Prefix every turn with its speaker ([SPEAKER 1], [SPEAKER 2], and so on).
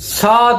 [SPEAKER 1] 7